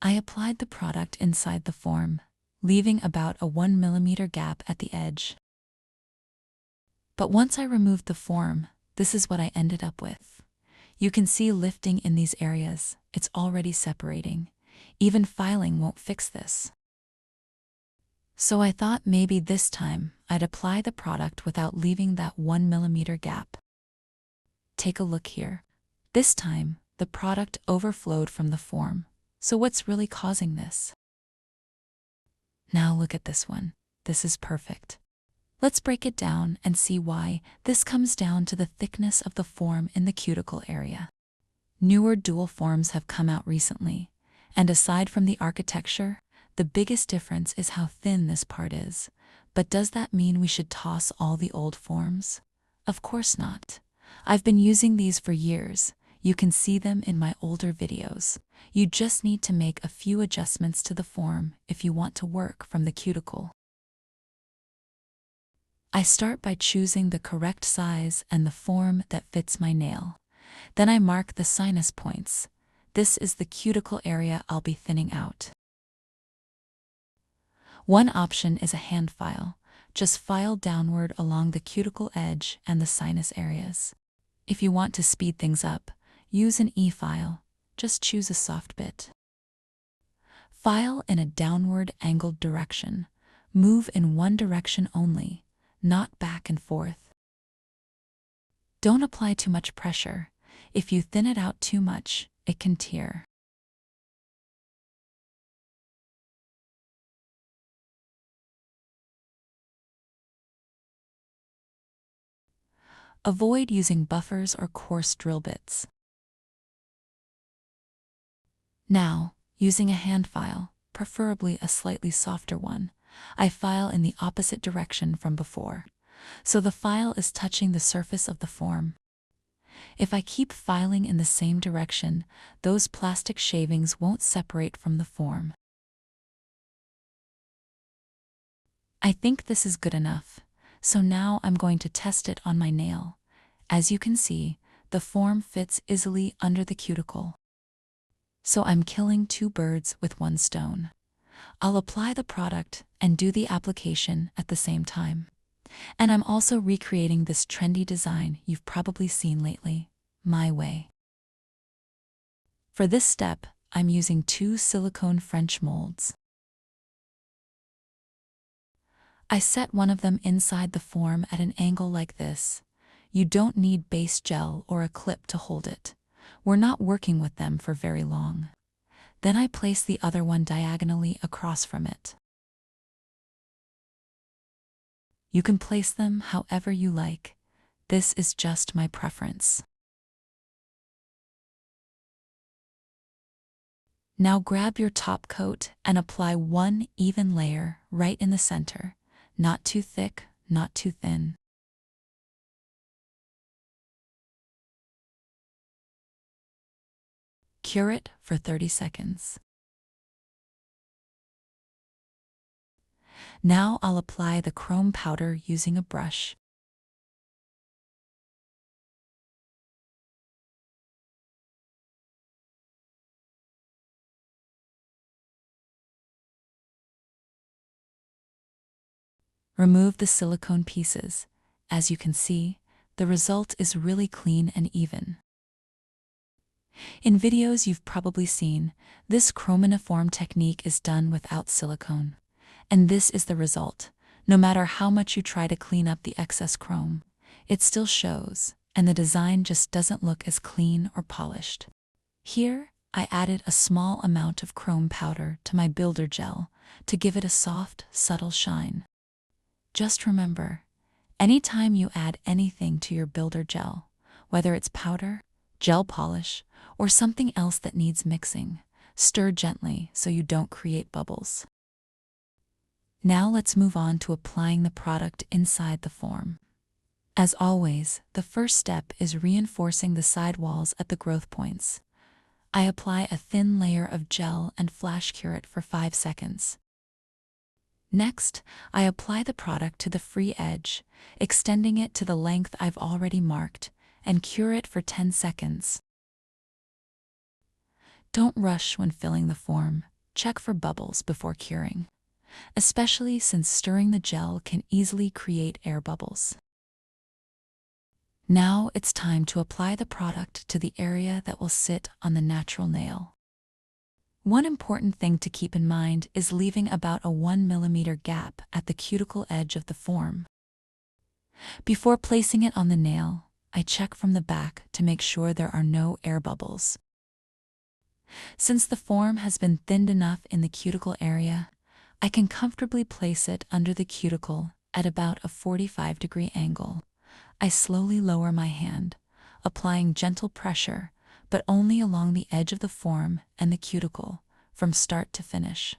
I applied the product inside the form, leaving about a 1 mm gap at the edge. But once I removed the form, this is what I ended up with. You can see lifting in these areas, it's already separating. Even filing won't fix this. So I thought maybe this time I'd apply the product without leaving that 1 mm gap. Take a look here. This time, the product overflowed from the form. So what's really causing this? Now look at this one. This is perfect. Let's break it down and see why. This comes down to the thickness of the form in the cuticle area. Newer dual forms have come out recently, and aside from the architecture, the biggest difference is how thin this part is. But does that mean we should toss all the old forms? Of course not. I've been using these for years. You can see them in my older videos. You just need to make a few adjustments to the form if you want to work from the cuticle. I start by choosing the correct size and the form that fits my nail. Then I mark the sinus points. This is the cuticle area I'll be thinning out. One option is a hand file. Just file downward along the cuticle edge and the sinus areas. If you want to speed things up, use an E-file. Just choose a soft bit. File in a downward angled direction. Move in one direction only, not back and forth. Don't apply too much pressure. If you thin it out too much, it can tear. Avoid using buffers or coarse drill bits. Now, using a hand file, preferably a slightly softer one, I file in the opposite direction from before, so the file is touching the surface of the form. If I keep filing in the same direction, those plastic shavings won't separate from the form. I think this is good enough, so now I'm going to test it on my nail. As you can see, the form fits easily under the cuticle. So I'm killing two birds with one stone. I'll apply the product and do the application at the same time. And I'm also recreating this trendy design you've probably seen lately, my way. For this step, I'm using 2 silicone French molds. I set one of them inside the form at an angle like this. You don't need base gel or a clip to hold it. We're not working with them for very long. Then I place the other one diagonally across from it. You can place them however you like. This is just my preference. Now grab your top coat and apply one even layer right in the center. Not too thick, not too thin. Cure it for 30 seconds. Now I'll apply the chrome powder using a brush. Remove the silicone pieces. As you can see, the result is really clean and even. In videos you've probably seen, this chrominiform technique is done without silicone. And this is the result. No matter how much you try to clean up the excess chrome, it still shows, and the design just doesn't look as clean or polished. Here, I added a small amount of chrome powder to my builder gel to give it a soft, subtle shine. Just remember, anytime you add anything to your builder gel, whether it's powder, gel polish, or something else that needs mixing, stir gently so you don't create bubbles. Now let's move on to applying the product inside the form. As always, the first step is reinforcing the sidewalls at the growth points. I apply a thin layer of gel and flash cure it for 5 seconds. Next, I apply the product to the free edge, extending it to the length I've already marked, and cure it for 10 seconds. Don't rush when filling the form. check for bubbles before curing, especially since stirring the gel can easily create air bubbles. Now it's time to apply the product to the area that will sit on the natural nail. One important thing to keep in mind is leaving about a 1 mm gap at the cuticle edge of the form. Before placing it on the nail, I check from the back to make sure there are no air bubbles. Since the form has been thinned enough in the cuticle area, I can comfortably place it under the cuticle at about a 45-degree angle. I slowly lower my hand, applying gentle pressure, but only along the edge of the form and the cuticle, from start to finish.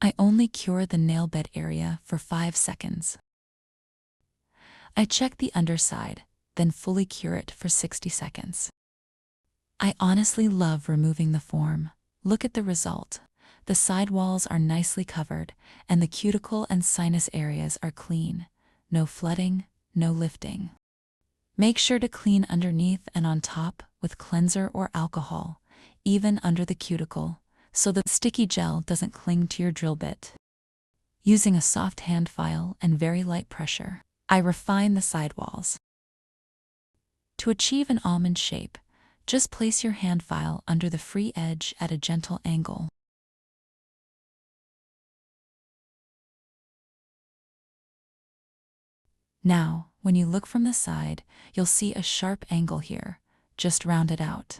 I only cure the nail bed area for 5 seconds. I check the underside, then fully cure it for 60 seconds. I honestly love removing the form. Look at the result. The side walls are nicely covered, and the cuticle and sinus areas are clean. No flooding, no lifting. Make sure to clean underneath and on top with cleanser or alcohol, even under the cuticle, so the sticky gel doesn't cling to your drill bit. Using a soft hand file and very light pressure, I refine the sidewalls. To achieve an almond shape, just place your hand file under the free edge at a gentle angle. Now, when you look from the side, you'll see a sharp angle here. Just round it out.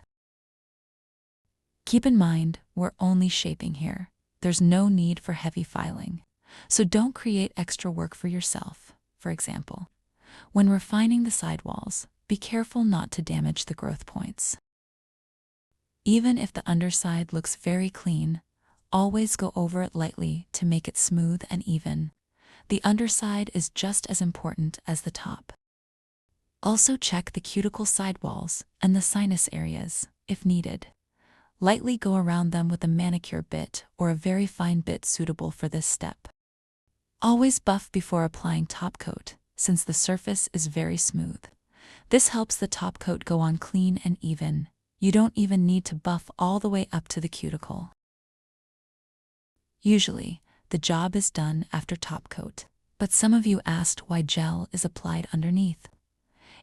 Keep in mind, we're only shaping here. There's no need for heavy filing. So don't create extra work for yourself. For example, when refining the sidewalls, be careful not to damage the growth points. Even if the underside looks very clean, always go over it lightly to make it smooth and even. The underside is just as important as the top. Also check the cuticle sidewalls and the sinus areas, if needed. Lightly go around them with a manicure bit or a very fine bit suitable for this step. Always buff before applying top coat, since the surface is very smooth. This helps the top coat go on clean and even. You don't even need to buff all the way up to the cuticle. Usually, the job is done after top coat, but some of you asked why gel is applied underneath.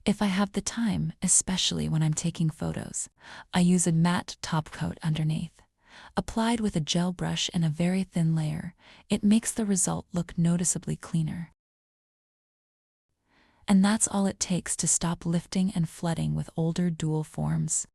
If I have the time, especially when I'm taking photos, I use a matte top coat underneath. Applied with a gel brush and a very thin layer, it makes the result look noticeably cleaner. And that's all it takes to stop lifting and flooding with older dual forms.